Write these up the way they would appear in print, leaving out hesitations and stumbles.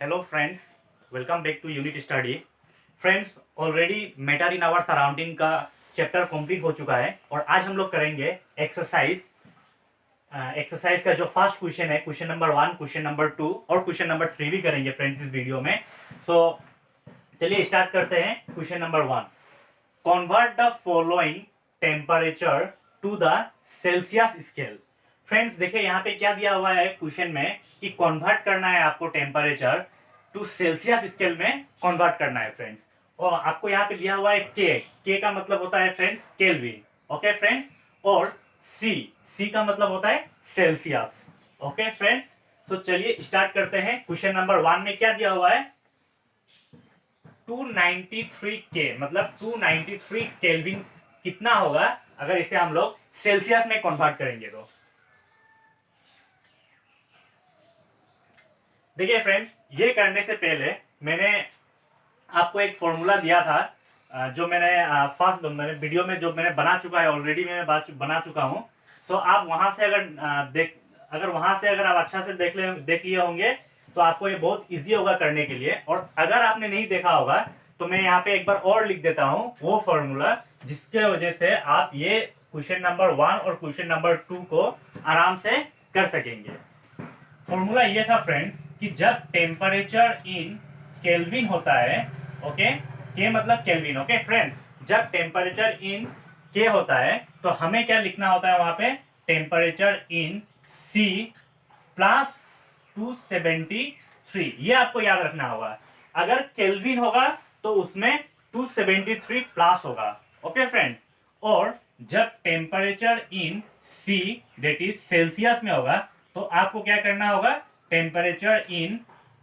Hello friends, welcome back to Unit Study. Friends, already matter in our surrounding का chapter complete हो चुका है और आज हम लोग करेंगे एक्सरसाइज का जो फर्स्ट क्वेश्चन है, क्वेश्चन नंबर 1, क्वेश्चन नंबर 2 और क्वेश्चन नंबर 3 भी करेंगे फ्रेंड्स इस वीडियो में। सो चलिए स्टार्ट करते हैं। Question number 1, convert the following temperature to the Celsius scale. Friends देखिए यहाँ पे क्या दिया हुआ है क्वेश्चन में कि कन्वर्ट करना है आपको टेम्परेचर टू सेल्सियस स्केल में कन्वर्ट करना है फ्रेंड्स। और आपको यहाँ पे दिया हुआ है के का मतलब होता है फ्रेंड्स केल्विन, ओके फ्रेंड्स। और सी का मतलब होता है सेल्सियस, ओके फ्रेंड्स। तो चलिए स्टार्ट करते हैं। क्वेश्चन नंबर 1 में क्या दिया हुआ है, 293 के मतलब 293 केल्विन कितना होगा अगर इसे हम लोग सेल्सियस में कन्वर्ट करेंगे। तो देखिए फ्रेंड्स, ये करने से पहले मैंने आपको एक फॉर्मूला दिया था जो मैंने फर्स्ट मैंने वीडियो में जो मैंने बना चुका है, ऑलरेडी मैं बना चुका हूं। सो आप वहां से अगर वहां से अगर आप अच्छा से देख लिए होंगे तो आपको ये बहुत इजी होगा करने के लिए। और अगर आपने नहीं देखा होगा तो मैं यहाँ पे एक बार और लिख देता हूँ वो फॉर्मूला, जिसके वजह से आप ये क्वेश्चन नंबर 1 और क्वेश्चन नंबर 2 को आराम से कर सकेंगे। फॉर्मूला ये था फ्रेंड्स कि जब टेम्परेचर इन केल्विन होता है, ओके, के मतलब केल्विन, ओके फ्रेंड्स, जब टेम्परेचर इन के होता है तो हमें क्या लिखना होता है वहां पे, टेम्परेचर इन सी प्लस 273। ये आपको याद रखना होगा। अगर केल्विन होगा तो उसमें 273 प्लस होगा, ओके फ्रेंड्स। और जब temperature in see that is Celsius में होगा तो आपको क्या करना होगा, टेम्परेचर इन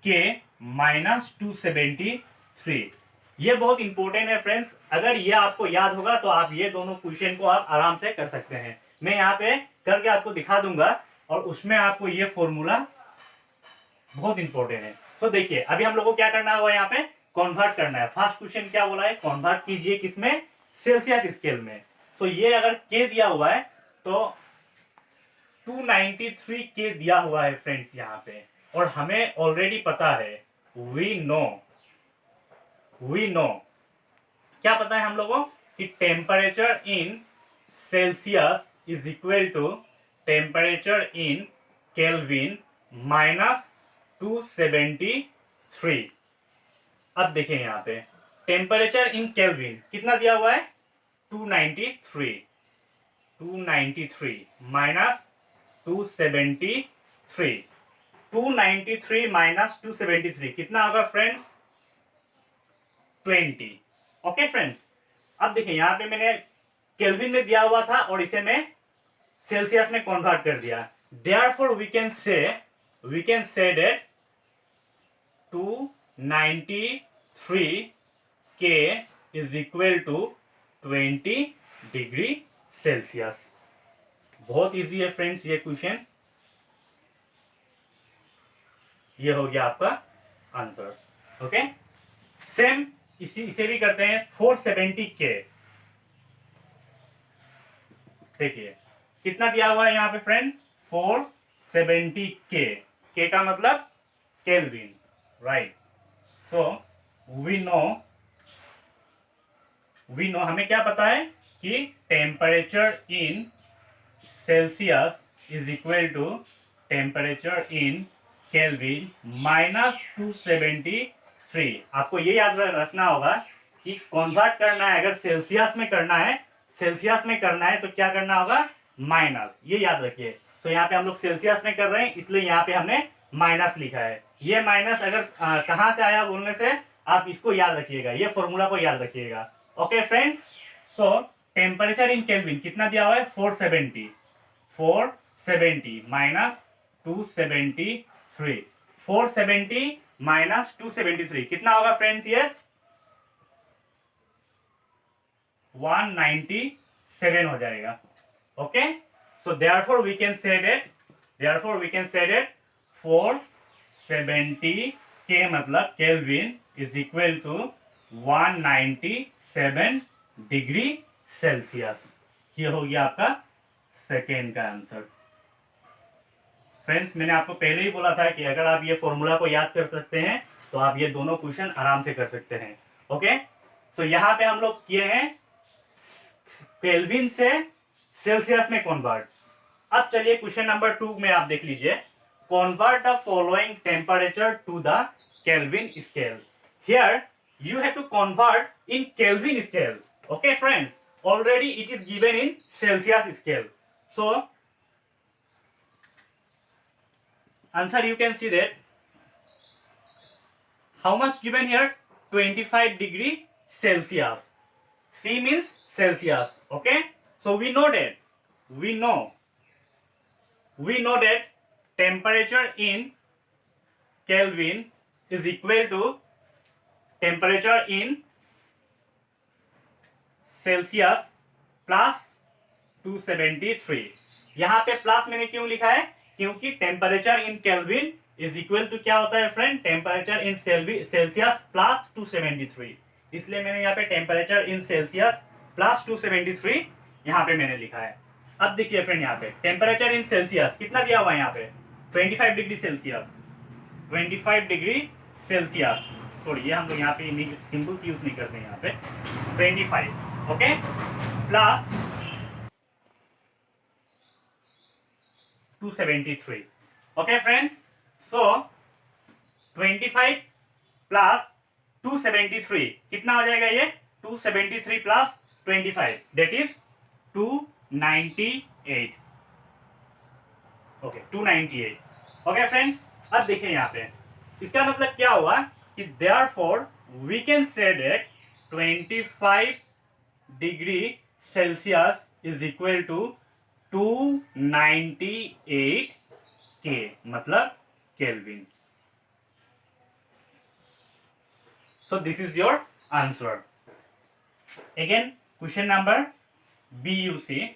के माइनस 273। ये बहुत इंपॉर्टेंट है फ्रेंड्स। अगर ये आपको याद होगा तो आप ये दोनों क्वेश्चन को आप आराम से कर सकते हैं। मैं यहाँ पे करके आपको दिखा दूंगा और उसमें आपको ये फॉर्मूला बहुत इंपॉर्टेंट है। तो देखिए अभी हम लोग को क्या करना होगा, यहाँ पे कन्वर्ट करना है। फर्स्ट क्वेश्चन क्या बोला है, कन्वर्ट कीजिए किसमें, सेल्सियस स्केल में। तो ये अगर के दिया हुआ है तो 293 के दिया हुआ है फ्रेंड्स यहाँ पे। और हमें ऑलरेडी पता है, वी नो क्या पता है हम लोगों कि temperature in Celsius is equal to temperature in Kelvin minus 273। अब देखें यहाँ पे टेम्परेचर इन केल्विन कितना दिया हुआ है, 293 माइनस 273। 293 माइनस 273 कितना होगा फ्रेंड्स, 20, ओके फ्रेंड्स। अब देखिए यहाँ पे मैंने केल्विन में दिया हुआ था और इसे मैं सेल्सियस में कन्वर्ट कर दिया। Therefore we can say that 293 K is equal to 20 degree Celsius. बहुत इजी है फ्रेंड्स ये क्वेश्चन। ये हो गया आपका आंसर, ओके। सेम इसे भी करते हैं 470 के। देखिए कितना दिया हुआ है यहाँ पे फ्रेंड, 470 के का मतलब Kelvin, right. So we know हमें क्या पता है कि temperature in Celsius is equal to temperature in Kelvin minus 273। आपको ये याद रखना होगा कि कन्वर्ट करना है, अगर सेल्सियस में करना है तो क्या करना होगा, माइनस, ये याद रखिए। तो यहाँ पे हम लोग सेल्सियस में कर रहे हैं इसलिए यहाँ पे हमने माइनस लिखा है। ये माइनस अगर कहाँ से आया बोलने से आप इसको याद रखिएगा, ये फॉर्मूला को याद रखिएगा, okay friends. So temperature in kelvin कितना दिया हुआ है, 470 माइनस 273। 470 माइनस 273 कितना होगा फ्रेंड्स, यस 197 हो जाएगा, okay. So therefore we can say that 470 K मतलब Kelvin is equal to 197 degree Celsius. ये हो गया आपका सेकेंड का आंसर। फ्रेंड्स मैंने आपको पहले ही बोला था कि अगर आप ये फॉर्मूला को याद कर सकते हैं तो आप ये दोनों क्वेश्चन आराम से कर सकते हैं। ओके, सो यहाँ पे हम लोग किए हैं केल्विन से सेल्सियस में कन्वर्ट। अब चलिए क्वेश्चन नंबर 2 में आप देख लीजिए, convert the following temperature to the Kelvin scale. Here you have to convert in Kelvin scale. Okay friends, already it is given in Celsius scale. So answer you can see that how much given here, 25 degree Celsius. C means Celsius. Okay, so we know that temperature in Kelvin is equal to temperature in Celsius plus 273। यहाँ पे plus मैंने क्यों लिखा है, क्योंकि temperature in Kelvin is equal to क्या होता है friend, temperature in Celsius plus 273, इसलिए मैंने यहाँ पे टेम्परेचर इन सेल्सियस प्लस 273 यहाँ पे मैंने लिखा है। अब देखिए फ्रेंड, यहाँ पे टेम्परेचर इन सेल्सियस कितना दिया हुआ है, यहाँ पे 25 degree Celsius, 25 degree Celsius, sorry ये हम लोग यहाँ पे सिंबल्स यूज नहीं करते हैं यहाँ पे, 25 ओके, प्लस 273। ओके फ्रेंड्स, सो 25 प्लस 273 कितना हो जाएगा, ये 273 plus 25 that is 298। Okay 298। Okay friends, अब देखिए यहाँ पे इसका मतलब क्या हुआ कि therefore we can say that 25 degree Celsius is equal to 298 K, मतलब Kelvin. So this is your answer. Again question number B you see,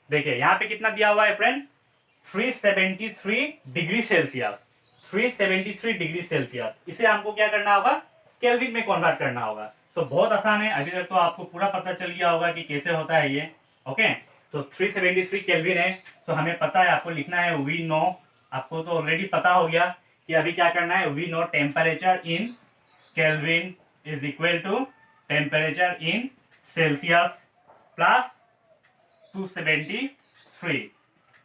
देखिए यहाँ पे कितना दिया हुआ है friend, 373 degree Celsius, 373 degree Celsius, इसे हमको क्या करना होगा, केल्विन में कन्वर्ट करना होगा। तो बहुत आसान है, अभी तक तो आपको पूरा पता चल गया होगा कि कैसे होता है ये। ओके, तो 373 केल्विन है, तो हमें पता है आपको लिखना है वी नो, आपको तो ऑलरेडी पता हो गया कि अभी क्या करना है, we know temperature in Kelvin is equal to temperature in Celsius plus 273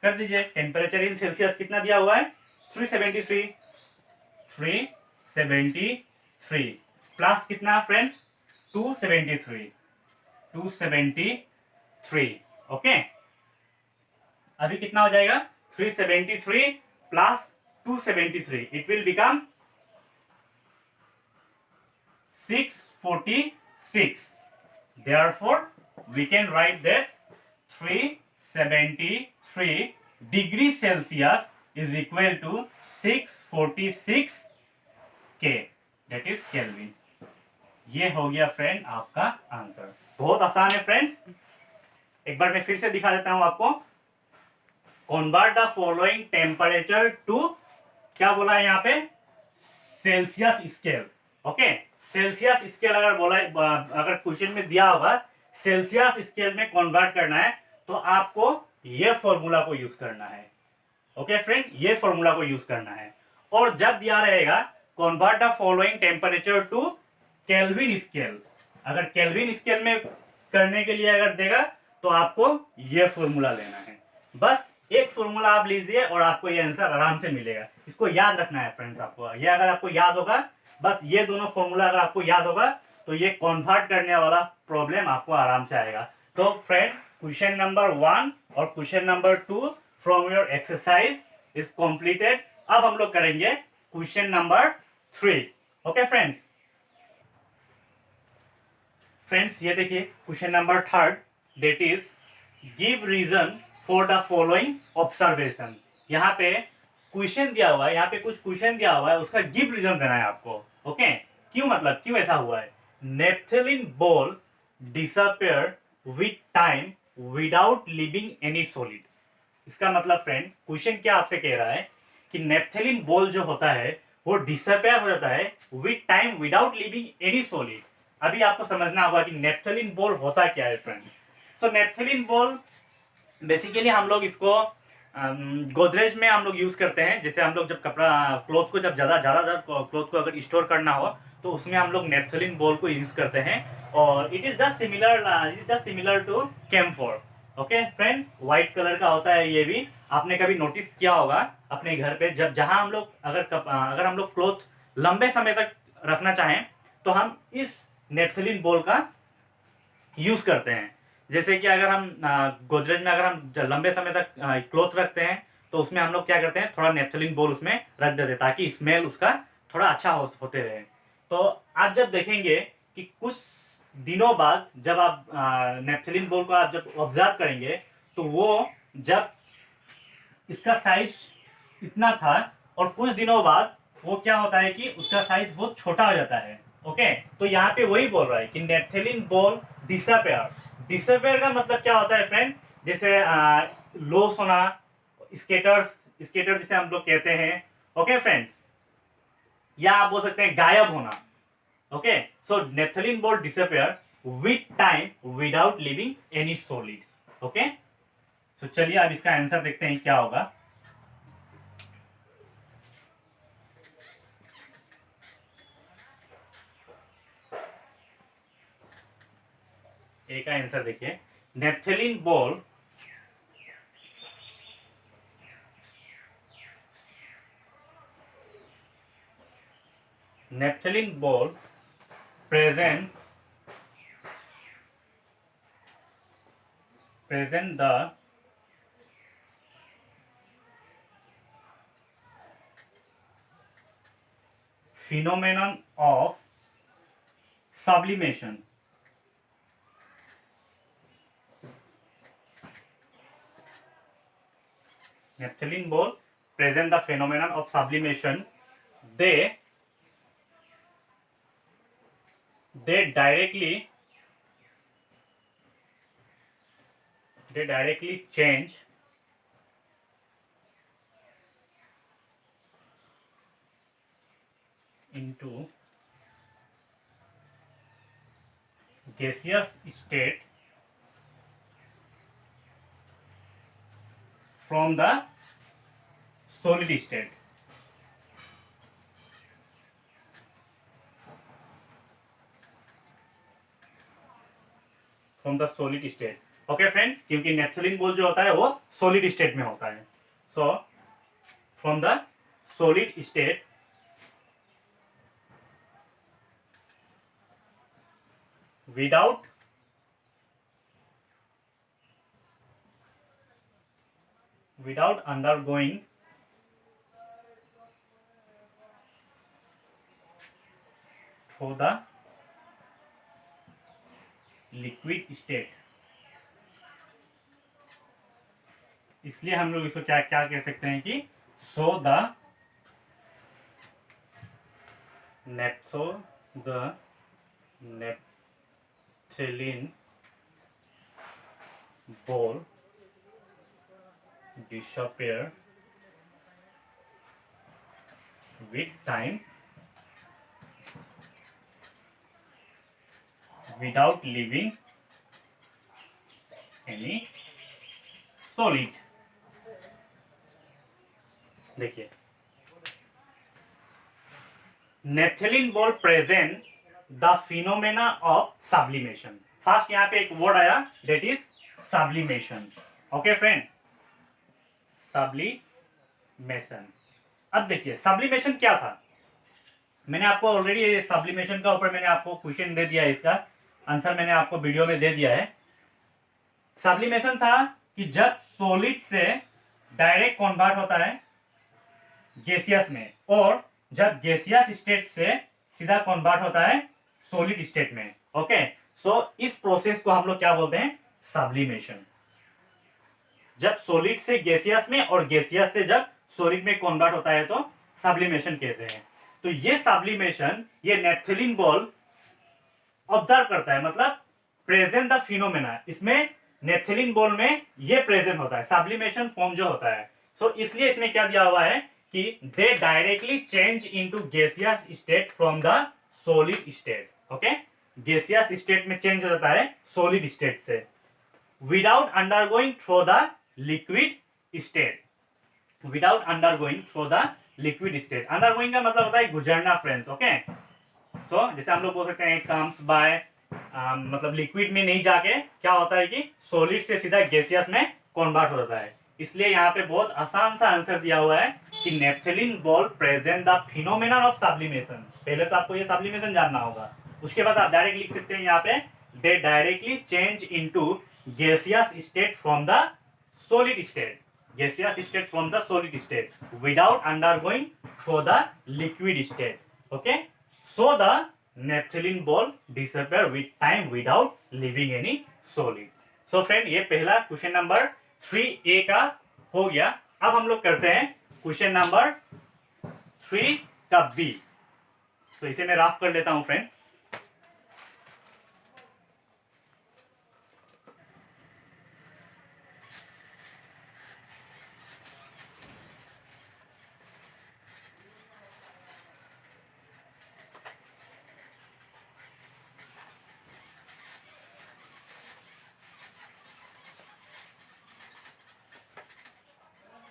कर दीजिए। टेम्परेचर इन सेल्सियस कितना दिया हुआ है, 373 प्लस कितना फ्रेंड्स, 273। ओके, अभी कितना हो जाएगा, 373 plus 273, it will become 646। therefore we can write that 373 degree Celsius is equal to 646 K, that is Kelvin। ये हो गया फ्रेंड आपका आंसर। बहुत आसान है फ्रेंड्स, एक बार मैं फिर से दिखा देता हूं आपको। Convert the following temperature to, क्या बोला है यहाँ पे, Celsius scale. Okay, Celsius scale अगर बोला, अगर क्वेश्चन में दिया होगा सेल्सियस स्केल में कन्वर्ट करना है, तो आपको ये फॉर्मूला को यूज करना है। ओके फ्रेंड, ये फॉर्मूला को यूज करना है। और जब दिया रहेगा convert the following temperature to Kelvin scale, अगर केल्विन स्केल में करने के लिए अगर देगा तो आपको ये फॉर्मूला लेना है। बस एक फॉर्मूला आप लीजिए और आपको ये आंसर आराम से मिलेगा। इसको याद रखना है फ्रेंड्स, आपको ये अगर आपको याद होगा, बस ये दोनों फॉर्मूला अगर आपको याद होगा तो ये कन्वर्ट करने वाला प्रॉब्लम आपको आराम से आएगा। तो फ्रेंड, क्वेश्चन नंबर 1 और question number 2 from your exercise is completed. अब हम लोग करेंगे क्वेश्चन नंबर 3। ओके फ्रेंड्स, ये देखिए question number 3, that is give reason for the following observation. यहाँ पे क्वेश्चन दिया हुआ है, यहाँ पे कुछ क्वेश्चन दिया हुआ है, उसका गिव रीजन देना है आपको। ओके, क्यों, मतलब क्यों ऐसा हुआ है। Naphthalene ball disappear with time without leaving any solid. इसका मतलब फ्रेंड, क्वेश्चन क्या आपसे कह रहा है कि नेप्थलीन बॉल जो होता है वो डिसअपियर हो जाता है with time without leaving any solid. अभी आपको समझना होगा कि नेप्थलीन बॉल होता क्या है फ्रेंड। सो नेप्थलीन बॉल बेसिकली हम लोग इसको गोदरेज में हम लोग यूज़ करते हैं, जैसे हम लोग जब कपड़ा क्लॉथ को जब ज़्यादा क्लॉथ को अगर स्टोर करना हो तो उसमें हम लोग नेपथलीन बॉल को यूज़ करते हैं, और it is just similar to camphor. Okay friend, white colour का होता है ये भी। आपने कभी नोटिस किया होगा अपने घर पे, जब जहाँ हम लोग अगर हम लोग क्लॉथ लंबे समय तक रखना चाहें तो हम इस नेपथलीन बॉल का यूज़ करते हैं। जैसे कि अगर हम गोदरेज में अगर हम लंबे समय तक क्लॉथ रखते हैं तो उसमें हम लोग क्या करते हैं, थोड़ा नेपथलीन बॉल उसमें रख देते हैं ताकि स्मेल उसका थोड़ा अच्छा होते रहे। तो आप जब देखेंगे कि कुछ दिनों बाद जब आप नेपथलीन बॉल को आप जब ऑब्जर्व करेंगे तो वो जब इसका साइज इतना था और कुछ दिनों बाद वो क्या होता है कि उसका साइज बहुत छोटा हो जाता है। ओके, तो यहाँ पे वही बोल रहा है कि नेपथलीन बॉल डिसअपेयर। डिसअपेयर का मतलब क्या होता है फ्रेंड, जैसे लॉस होना, स्केटर जिसे हम लोग कहते हैं। ओके फ्रेंड्स, या आप बोल सकते हैं गायब होना। Okay, so naphthalene ball disappear with time without leaving any solid. Okay, तो चलिए अब इसका आंसर देखते हैं क्या होगा। ए का आंसर देखिए, naphthalene ball present the phenomenon of sublimation. Naphthalene ball present the phenomenon of sublimation. They directly change into gaseous state from the solid state. From the solid state. Okay friends, क्योंकि नेपथलीन ball जो होता है वो solid state में होता है। So from the solid state without undergoing through the liquid state. इसलिए हम लोग इसको क्या क्या कह सकते हैं कि so the naphthalene ball disappear with time without leaving any solid। देखिए, naphthalene ball present the phenomena of sublimation. First यहाँ पे एक वर्ड आया, that is sublimation. Okay friend, sublimation. अब देखिए सब्लिमेशन क्या था, मैंने आपको ऑलरेडी सब्लिमेशन का ऊपर मैंने आपको क्वेश्चन दे दिया है, इसका आंसर मैंने आपको वीडियो में दे दिया है। सब्लिमेशन था कि जब सॉलिड से डायरेक्ट कन्वर्ट होता है गैसियस में, और जब गैसियस स्टेट से सीधा कन्वर्ट होता है सॉलिड स्टेट में। ओके, सो इस प्रोसेस को हम लोग क्या बोलते हैं, सब्लिमेशन। जब सॉलिड से गैसियस में और गैसियस से जब सॉलिड में कन्वर्ट होता है तो सब्लिमेशन कहते हैं। तो ये सब्लिमेशन ये नेपथलीन बॉल ऑब्जर्व करता है, मतलब प्रेजेंट द फिनोमेना, इसमें नेपथलीन बॉल में ये प्रेजेंट होता है, सब्लिमेशन फॉर्म जो होता है। सो इसलिए इसमें क्या दिया हुआ है कि दे directly change into gaseous state from the solid state. Okay, gaseous state में चेंज हो जाता है सॉलिड स्टेट से, without undergoing through the liquid state. Without undergoing through the liquid state. Undergoing का मतलब होता है गुजरना फ्रेंड्स, ओके। सो जैसे हम लोग बोल सकते हैं कम्स बाय, मतलब लिक्विड में नहीं जाके क्या होता है कि सॉलिड से सीधा गैसियस में कन्वर्ट हो जाता है। इसलिए यहाँ पे बहुत आसान सा आंसर दिया हुआ है कि naphthalene ball present the phenomenon of sublimation. पहले तो आपको ये सब्लिमेशन जानना होगा, उसके बाद आप डायरेक्ट लिख सकते हैं यहाँ पे दे directly change into gaseous state from the solid state, gaseous state from the solid state without undergoing through the liquid state, okay. So the naphthalene ball disappear with time without leaving any solid. So friend ये पहला question number 3A का हो गया। अब हम लोग करते हैं क्वेश्चन नंबर 3 का B। तो इसे मैं रफ कर लेता हूं फ्रेंड।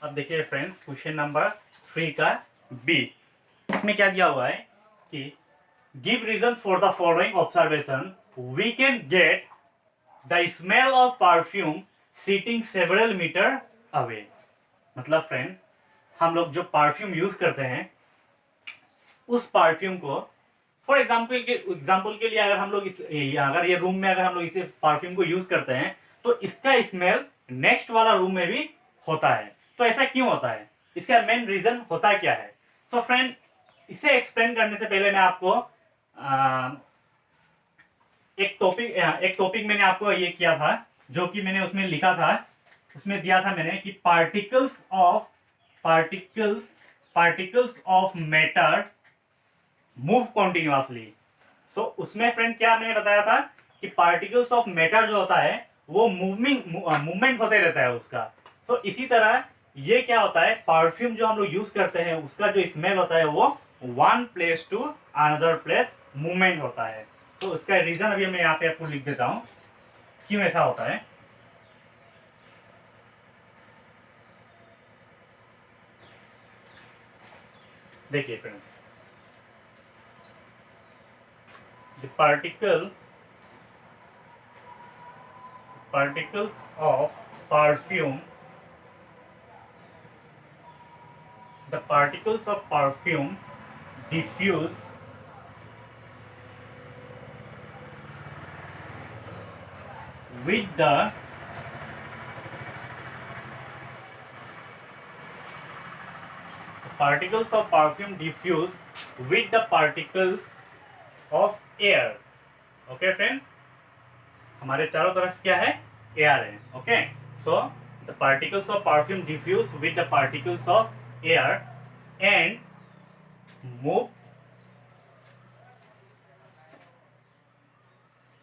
अब देखिए फ्रेंड्स क्वेश्चन नंबर 3 का बी। इसमें क्या दिया हुआ है कि give reason for the following observation, we can get the smell of perfume sitting several metre away. मतलब फ्रेंड हम लोग जो परफ्यूम यूज करते हैं उस परफ्यूम को, फॉर एग्जाम्पल के लिए अगर हम लोग अगर ये रूम में अगर हम लोग इसे परफ्यूम को यूज करते हैं तो इसका स्मेल नेक्स्ट वाला रूम में भी होता है। तो ऐसा क्यों होता है, इसका मेन रीजन होता क्या है। सो फ्रेंड इसे एक्सप्लेन करने से पहले मैं आपको एक टॉपिक मैंने आपको ये किया था, जो कि मैंने उसमें लिखा था, उसमें दिया था मैंने कि particles of matter move continuously. So उसमें फ्रेंड क्या मैंने बताया था कि पार्टिकल्स ऑफ मैटर जो होता है वो मूवमेंट होते रहता है उसका। सो इसी तरह ये क्या होता है, परफ्यूम जो हम लोग यूज करते हैं उसका जो स्मेल होता है वो one place to another place movement होता है। तो इसका रीजन अभी मैं यहाँ पे आपको लिख देता हूं क्यों ऐसा होता है। देखिए friends, the particles of perfume, the particles of perfume diffuse with the particles of perfume diffuse with the particles of air, okay friends। हमारे चारों तरफ क्या है, एयर है, okay. So the particles of perfume diffuse with the particles of air and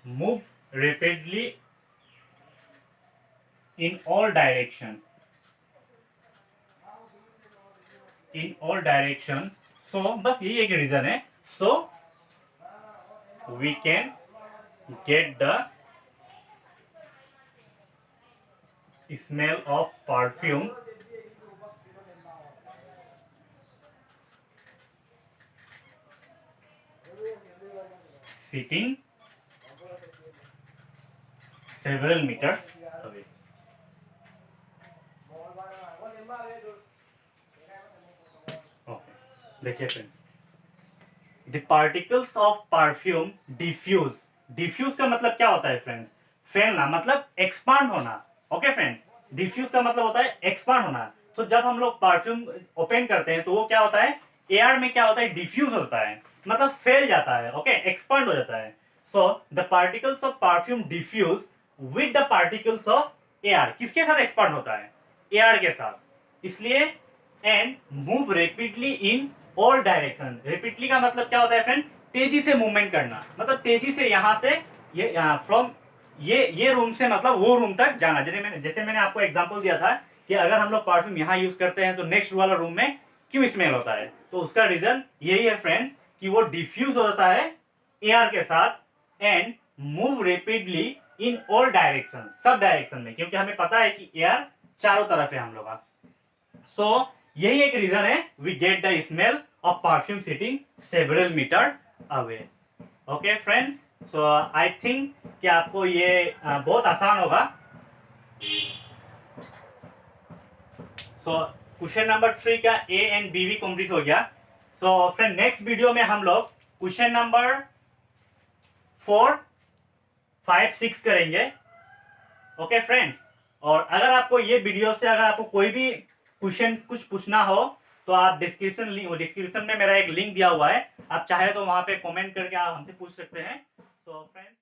move rapidly in all direction, so बस यही एक reason है। So we can get the smell of perfume sitting several meters away। Okay देखिए friends, the particles of perfume diffuse का मतलब क्या होता है फ्रेंड्स, फैलना, मतलब एक्सपांड होना, ओके फ्रेंड। डिफ्यूज का मतलब होता है एक्सपांड होना। तो जब हम लोग परफ्यूम ओपन करते हैं तो वो क्या होता है, एयर में क्या होता है, डिफ्यूज होता है, मतलब फैल जाता है, ओके, एक्सपांड हो जाता है। So the particles of perfume diffuse with the particles of air, किसके साथ एक्सपांड होता है, एयर के साथ। इसलिए and move rapidly in all direction. Rapidly का मतलब क्या होता है फ्रेंड, तेजी से मूवमेंट करना, मतलब तेजी से यहाँ से ये फ्रॉम ये रूम से मतलब वो रूम तक जाना। जैसे मैंने आपको एग्जांपल दिया था कि अगर हम लोग परफ्यूम यहाँ यूज करते हैं तो नेक्स्ट वाला रूम में क्यों स्मेल होता है, तो उसका रीजन यही है फ्रेंड्स कि वो डिफ्यूज होता है एयर के साथ and move rapidly in all direction, sub direction में, क्योंकि हमें पता है कि एयर चारों तरफ है हम लोग का। सो यही एक रीजन है we get the smell of perfume sitting several metre away. Okay friends, so I think कि आपको ये बहुत आसान होगा। सो क्वेश्चन नंबर 3 का ए एंड बी भी कंप्लीट हो गया। सो फ्रेंड नेक्स्ट वीडियो में हम लोग क्वेश्चन नंबर 4, 5, 6 करेंगे। ओके फ्रेंड्स, और अगर आपको ये वीडियो से अगर आपको कोई भी क्वेश्चन कुछ पूछना हो तो आप डिस्क्रिप्शन में मेरा एक लिंक दिया हुआ है, आप चाहे तो वहां पे कमेंट करके आप हमसे पूछ सकते हैं। So friends